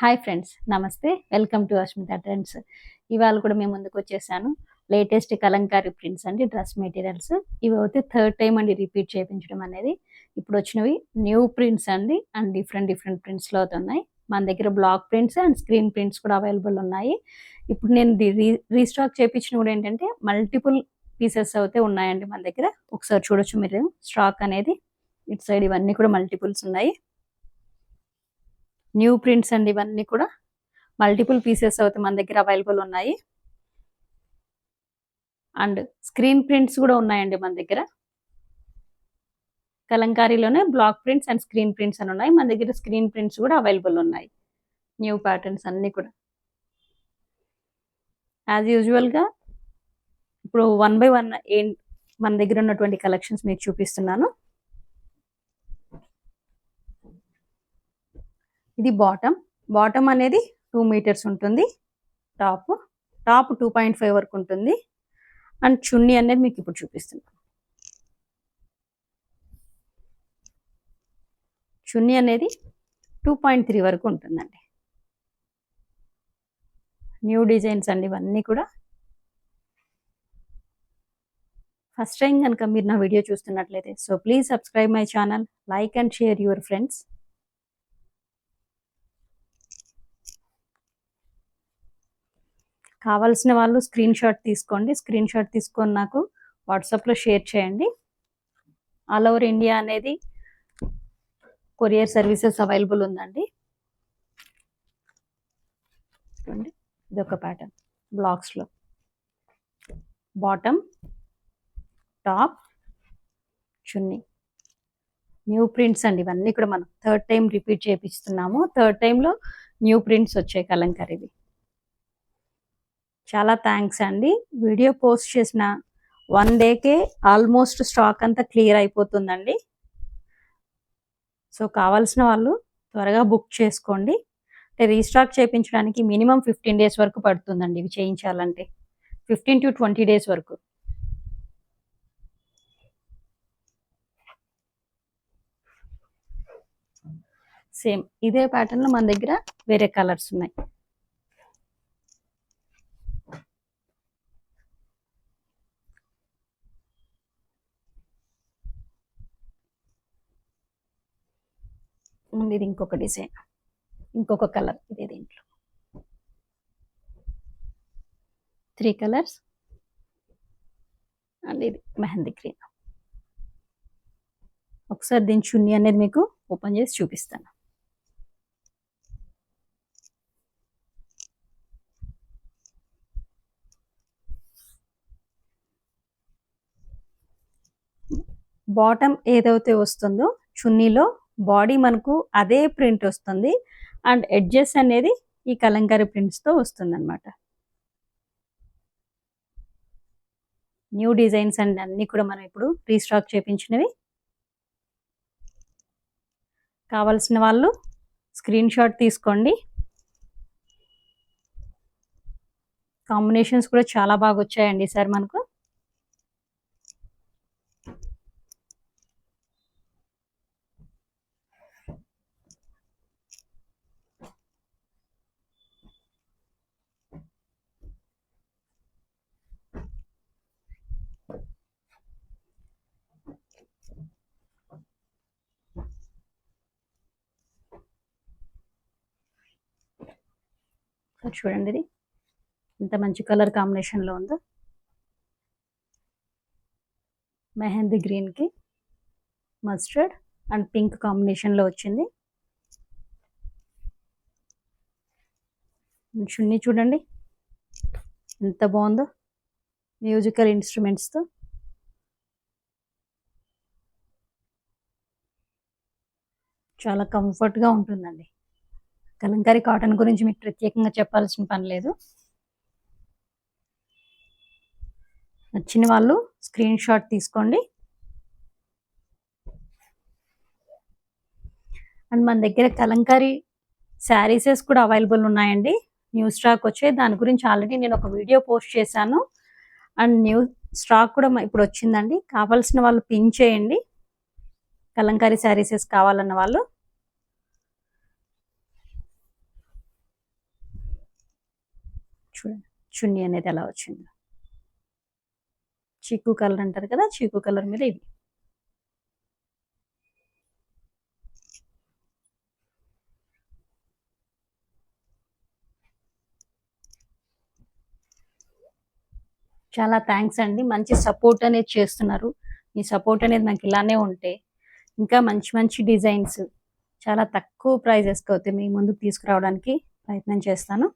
Hi friends, నమస్తే. Welcome to Ashmita trends. ఇవాళ కూడా మేము ముందుకు వచ్చేసాను. లేటెస్ట్ కలంకారీ ప్రింట్స్ అండి, డ్రెస్ మెటీరియల్స్. ఇవి అయితే థర్డ్ టైం అండి రిపీట్ చేయించడం అనేది. ఇప్పుడు వచ్చినవి న్యూ ప్రింట్స్ అండి, అండ్ డిఫరెంట్ ప్రింట్స్లో అవుతున్నాయి. మన దగ్గర black prints and screen prints కూడా అవైలబుల్ ఉన్నాయి. ఇప్పుడు నేను రీస్టాక్ చేయించిన కూడా ఏంటంటే మల్టిపుల్ పీసెస్ అయితే ఉన్నాయండి మన దగ్గర. ఒకసారి చూడొచ్చు మీరు స్టాక్ అనేది. ఇటు సైడ్ ఇవన్నీ కూడా మల్టిపుల్స్ ఉన్నాయి. న్యూ ప్రింట్స్ అండి, ఇవన్నీ కూడా మల్టిపుల్ పీసెస్ అయితే మన దగ్గర అవైలబుల్ ఉన్నాయి. అండ్ స్క్రీన్ ప్రింట్స్ కూడా ఉన్నాయండి మన దగ్గర. కలంకారీలోనే block prints and screen prints అని ఉన్నాయి. మన దగ్గర స్క్రీన్ ప్రింట్స్ కూడా అవైలబుల్ ఉన్నాయి. న్యూ ప్యాటర్న్స్ అన్నీ కూడా యాజ్ యూజువల్గా ఇప్పుడు 1 by 1 మన దగ్గర ఉన్నటువంటి కలెక్షన్స్ మీకు చూపిస్తున్నాను. ఇది బాటమ్ అనేది 2 meters ఉంటుంది. టాప్ 2.5 వరకు ఉంటుంది. అండ్ చున్నీ అనేది మీకు ఇప్పుడు చూపిస్తున్నాను. చున్నీ అనేది 2.3 వరకు ఉంటుందండి. న్యూ డిజైన్స్ అండి ఇవన్నీ కూడా. ఫస్ట్ టైం కనుక మీరు నా వీడియో చూస్తున్నట్లయితే so please subscribe my channel, like and share your friends. కావాల్సిన వాళ్ళు స్క్రీన్ షాట్ తీసుకోండి. స్క్రీన్ షాట్ తీసుకొని నాకు వాట్సాప్లో షేర్ చేయండి. ఆల్ ఓవర్ ఇండియా అనేది కొరియర్ సర్వీసెస్ అవైలబుల్ ఉందండి. ఇది ఒక ప్యాటర్న్ బ్లాక్స్లో. బాటమ్, టాప్, చున్నీ. న్యూ ప్రింట్స్ అండి ఇవన్నీ కూడా. మనం థర్డ్ టైం రిపీట్ చేపిస్తున్నాము. థర్డ్ టైంలో న్యూ ప్రింట్స్ వచ్చాయి కలంకారీవి. చాలా థ్యాంక్స్ అండి. వీడియో పోస్ట్ చేసిన 1 dayకే ఆల్మోస్ట్ స్టాక్ అంతా క్లియర్ అయిపోతుందండి. సో కావాల్సిన వాళ్ళు త్వరగా బుక్ చేసుకోండి. రీస్టాక్ చేయించడానికి మినిమం 15 days వరకు పడుతుందండి ఇవి చేయించాలంటే. 15 to 20 days వరకు. సేమ్ ఇదే ప్యాటర్న్లో మన దగ్గర వేరే కలర్స్ ఉన్నాయి. ఇది ఇంకొక డిజైన్, ఇంకొక కలర్. ఇదే దీంట్లో 3 colors. అండ్ ఇది మెహందీ గ్రీన్. ఒకసారి దీని చున్నీ అనేది మీకు ఓపెన్ చేసి చూపిస్తాను. బాటమ్ ఏదైతే వస్తుందో చున్నీలో బాడీ మనకు అదే ప్రింట్ వస్తుంది. అండ్ ఎడ్జెస్ అనేది ఈ కలంకారీ ప్రింట్స్తో వస్తుంది అనమాట. న్యూ డిజైన్స్ అండ్ అన్నీ కూడా మనం ఇప్పుడు రీస్టాక్ చేయించినవి. కావాల్సిన వాళ్ళు స్క్రీన్ షాట్ తీసుకోండి. కాంబినేషన్స్ కూడా చాలా బాగా వచ్చాయండి ఈసారి మనకు. చూడండి ఇది ఎంత మంచి కలర్ కాంబినేషన్లో ఉందో. మెహందీ గ్రీన్కి మస్టర్డ్ అండ్ పింక్ కాంబినేషన్లో వచ్చింది. చున్నీ చూడండి ఎంత బాగుందో, మ్యూజికల్ ఇన్స్ట్రుమెంట్స్తో. చాలా కంఫర్ట్గా ఉంటుందండి. కలంకారీ కాటన్ గురించి మీకు ప్రత్యేకంగా చెప్పాల్సిన పని లేదు. నచ్చిన వాళ్ళు స్క్రీన్ షాట్ తీసుకోండి. అండ్ మన దగ్గర కలంకారీ శారీసెస్ కూడా అవైలబుల్ ఉన్నాయండి. న్యూ స్టాక్ వచ్చాయి. దాని గురించి ఆల్రెడీ నేను ఒక వీడియో పోస్ట్ చేశాను. అండ్ న్యూ స్టాక్ కూడా ఇప్పుడు వచ్చిందండి. కావాల్సిన వాళ్ళు పిన్ చేయండి. కలంకారీ శారీసెస్ కావాలన్న వాళ్ళు చూడండి చున్నీ అనేది ఎలా వచ్చింది, చీకు కలర్ అంటారు కదా, చీకు కలర్ మీద ఇది. చాలా థ్యాంక్స్ అండి, మంచి సపోర్ట్ అనేది చేస్తున్నారు. మీ సపోర్ట్ అనేది నాకు ఇలానే ఉంటే ఇంకా మంచి మంచి డిజైన్స్ చాలా తక్కువ ప్రైజెస్కి అయితే మీ ముందుకు తీసుకురావడానికి ప్రయత్నం చేస్తాను.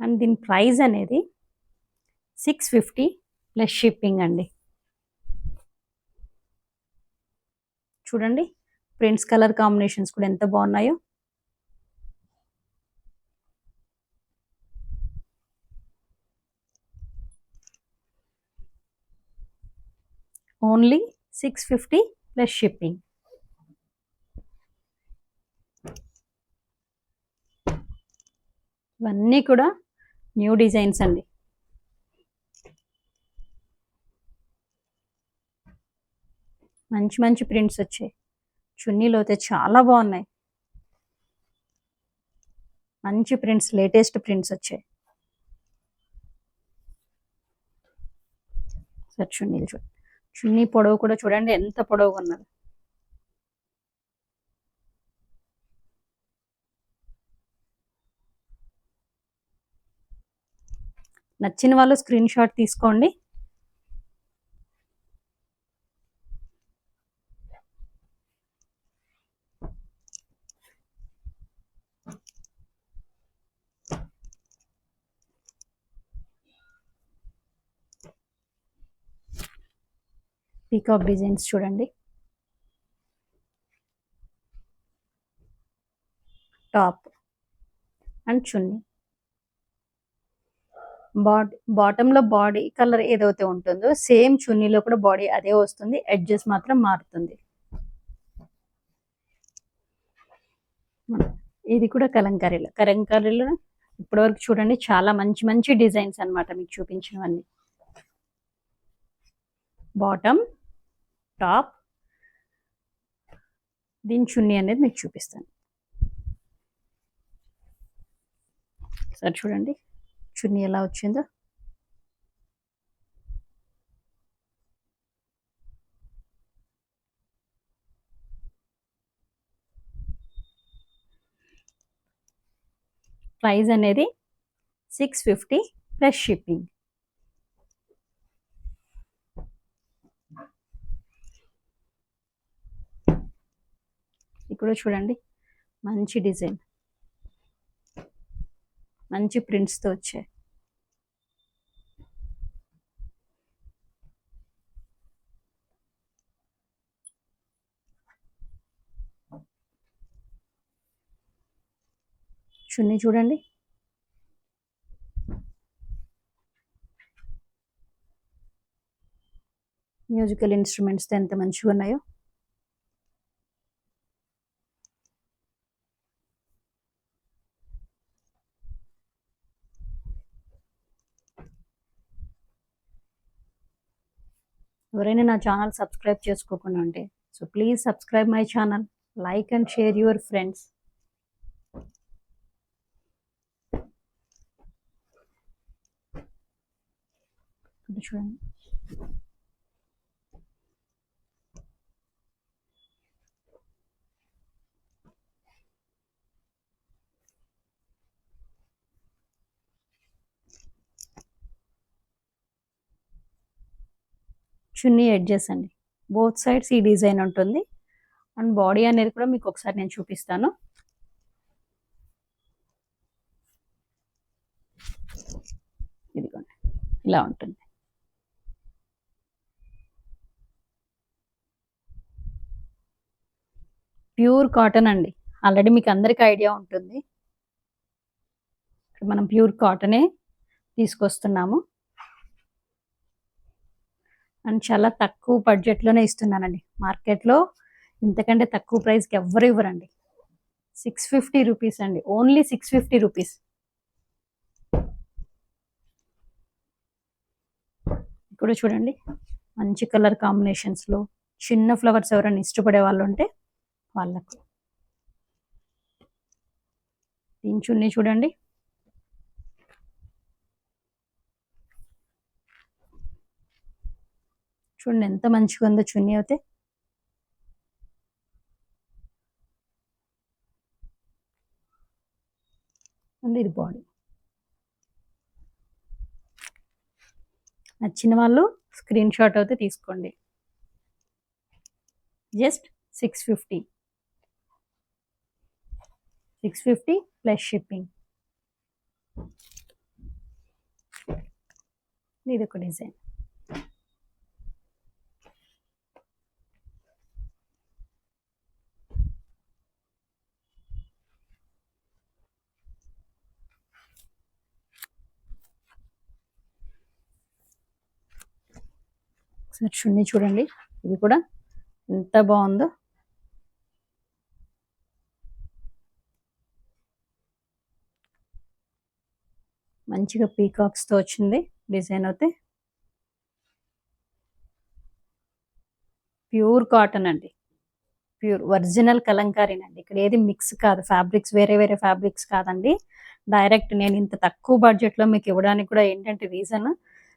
అండ్ దీని ప్రైస్ అనేది 650 ప్లస్ షిప్పింగ్ అండి. చూడండి ప్రింట్స్ కలర్ కాంబినేషన్స్ కూడా ఎంత బాగున్నాయో. Only 650 plus shipping. ఇవన్నీ కూడా న్యూ డిజైన్స్ అండి. మంచి మంచి ప్రింట్స్ వచ్చాయి, చున్నీలు అయితే చాలా బాగున్నాయి. మంచి ప్రింట్స్, లేటెస్ట్ ప్రింట్స్ వచ్చాయి. సార్ చున్నీలు చూడండి, చున్నీ పొడవు కూడా చూడండి ఎంత పొడవుగా ఉన్నది. నచ్చిన వాళ్ళు స్క్రీన్ షాట్ తీసుకోండి. పీకాక్ డిజైన్స్ చూడండి, టాప్ అండ్ చున్నీ. బాటంలో బాడీ కలర్ ఏదైతే ఉంటుందో సేమ్ చున్నీలో కూడా బాడీ అదే వస్తుంది, ఎడ్జెస్ మాత్రం మారుతుంది. ఇది కూడా కలంకారీలో ఇప్పటివరకు చూడండి చాలా మంచి మంచి డిజైన్స్ అన్నమాట మీకు చూపించినవన్నీ. బాటమ్, టాప్, దీని చున్నీ అనేది మీకు చూపిస్తాను. సార్ చూడండి చున్నీ ఎలా వచ్చిందో. ప్రైస్ అనేది 650 ప్లస్ షిప్పింగ్. ఇక్కడ చూడండి మంచి డిజైన్, మంచి ప్రింట్స్తో వచ్చాయి. చున్నీ చూడండి, మ్యూజికల్ ఇన్స్ట్రుమెంట్స్తో ఎంత మంచిగా ఉన్నాయో. ఎవరైనా నా ఛానల్ సబ్స్క్రైబ్ చేసుకోకుండా ఉంటే so please subscribe my channel, like and share your friends. చూడండి చున్నీ ఎడ్జెస్ అండి, బోత్ సైడ్స్ ఈ డిజైన్ ఉంటుంది. అండ్ బాడీ అనేది కూడా మీకు ఒకసారి నేను చూపిస్తాను. ఇదిగోండి ఇలా ఉంటుంది. ప్యూర్ కాటన్ అండి, ఆల్రెడీ మీకు అందరికీ ఐడియా ఉంటుంది. మనం ప్యూర్ కాటనే తీసుకొస్తున్నాము అండ్ చాలా తక్కువ బడ్జెట్లోనే ఇస్తున్నానండి. మార్కెట్లో ఇంతకంటే తక్కువ ప్రైస్కి ఎవ్వరు ఇవ్వరండి. 650 రూపీస్ అండి, ఓన్లీ 650 రూపీస్. ఇక్కడ చూడండి మంచి కలర్ కాంబినేషన్స్లో చిన్న ఫ్లవర్స్ ఎవరైనా ఇష్టపడే వాళ్ళు ఉంటే వాళ్ళకు. దీని చున్నీ చూడండి. చూడండి ఎంత మంచిగా ఉందో చున్నీ అయితే. అండ్ ఇది బాడీ. నచ్చిన వాళ్ళు స్క్రీన్ షాట్ అయితే తీసుకోండి. Just 650 plus shipping. ఇది ఒక డిజైన్. ఒకసారి చున్నీ చూడండి, ఇది కూడా ఎంత బాగుందో. మంచిగా పీకాక్స్తో వచ్చింది డిజైన్ అయితే. ప్యూర్ కాటన్ అండి, ప్యూర్ ఒరిజినల్ కలంకారీనండి. ఇక్కడ ఏది మిక్స్ కాదు, ఫ్యాబ్రిక్స్ వేరే వేరే ఫ్యాబ్రిక్స్ కాదండి. డైరెక్ట్ నేను ఇంత తక్కువ బడ్జెట్లో మీకు ఇవ్వడానికి కూడా ఏంటంటే రీజన్,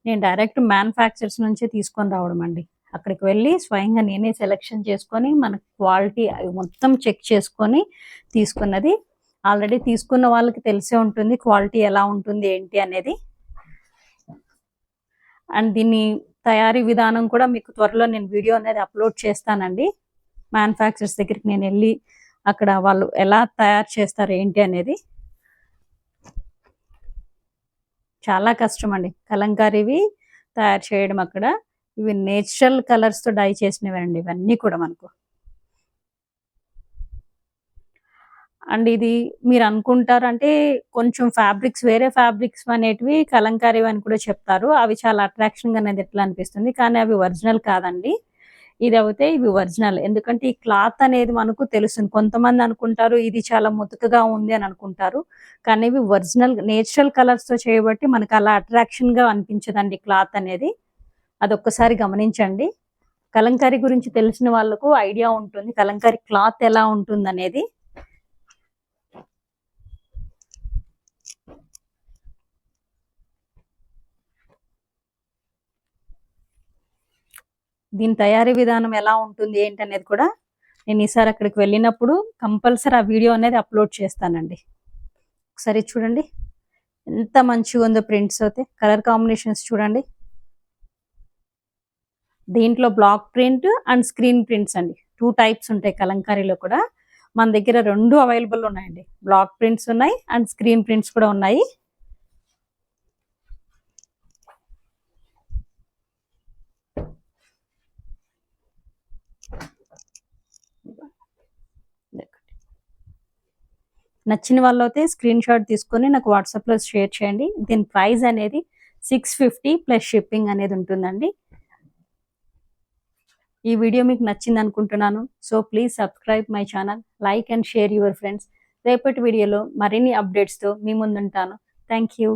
నేను డైరెక్ట్ మ్యానుఫ్యాక్చర్స్ నుంచే తీసుకొని రావడం అండి. అక్కడికి వెళ్ళి స్వయంగా నేనే సెలెక్షన్ చేసుకొని మన క్వాలిటీ మొత్తం చెక్ చేసుకొని తీసుకున్నది. ఆల్రెడీ తీసుకున్న వాళ్ళకి తెలిసే ఉంటుంది క్వాలిటీ ఎలా ఉంటుంది ఏంటి అనేది. అండ్ దీన్ని తయారీ విధానం కూడా మీకు త్వరలో నేను వీడియో అనేది అప్లోడ్ చేస్తానండి. మ్యానుఫ్యాక్చర్స్ దగ్గరికి నేను వెళ్ళి అక్కడ వాళ్ళు ఎలా తయారు చేస్తారు ఏంటి అనేది. చాలా కష్టం అండి కలంకారీవి తయారు చేయడం. అక్కడ ఇవి నేచురల్ కలర్స్తో డై చేసినవండి ఇవన్నీ కూడా మనకు. అండ్ ఇది మీరు అనుకుంటారు అంటే కొంచెం ఫ్యాబ్రిక్స్ వేరే ఫ్యాబ్రిక్స్ అనేటివి కలంకారీ అని కూడా చెప్తారు. అవి చాలా అట్రాక్షన్గా అనేది ఎట్లా అనిపిస్తుంది, కానీ అవి ఒరిజినల్ కాదండి. ఇది అయితే ఇవి ఒరిజినల్. ఎందుకంటే ఈ క్లాత్ అనేది మనకు తెలుస్తుంది. కొంతమంది అనుకుంటారు ఇది చాలా ముతకగా ఉంది అని అనుకుంటారు, కానీ ఇవి ఒరిజినల్ నేచురల్ కలర్స్తో చేయబట్టి మనకు అలా అట్రాక్షన్గా అనిపించదండి క్లాత్ అనేది. అదొక్కసారి గమనించండి. కలంకారీ గురించి తెలిసిన వాళ్ళకు ఐడియా ఉంటుంది కలంకారీ క్లాత్ ఎలా ఉంటుంది అనేది. దీని తయారీ విధానం ఎలా ఉంటుంది ఏంటి అనేది కూడా నేను ఈసారి అక్కడికి వెళ్ళినప్పుడు కంపల్సరీ ఆ వీడియో అనేది అప్లోడ్ చేస్తానండి. ఒకసారి చూడండి ఎంత మంచిగా ఉందో ప్రింట్స్ అయితే. కలర్ కాంబినేషన్స్ చూడండి. దీంట్లో black print and screen prints అండి, 2 టైప్స్ ఉంటాయి కలంకారీలో కూడా. మన దగ్గర 2 అవైలబుల్ ఉన్నాయండి. బ్లాక్ ప్రింట్స్ ఉన్నాయి అండ్ స్క్రీన్ ప్రింట్స్ కూడా ఉన్నాయి. నచ్చిన వాళ్ళు అయితే స్క్రీన్ షాట్ తీసుకొని నాకు వాట్సాప్లో షేర్ చేయండి. దీని ప్రైస్ అనేది 650 ప్లస్ షిప్పింగ్ అనేది ఉంటుందండి. ఈ వీడియో మీకు నచ్చింది అనుకుంటున్నాను. So please subscribe my channel, like and share your friends. రేపటి వీడియోలో మరిన్ని అప్డేట్స్తో మీ ముందుంటాను. Thank you.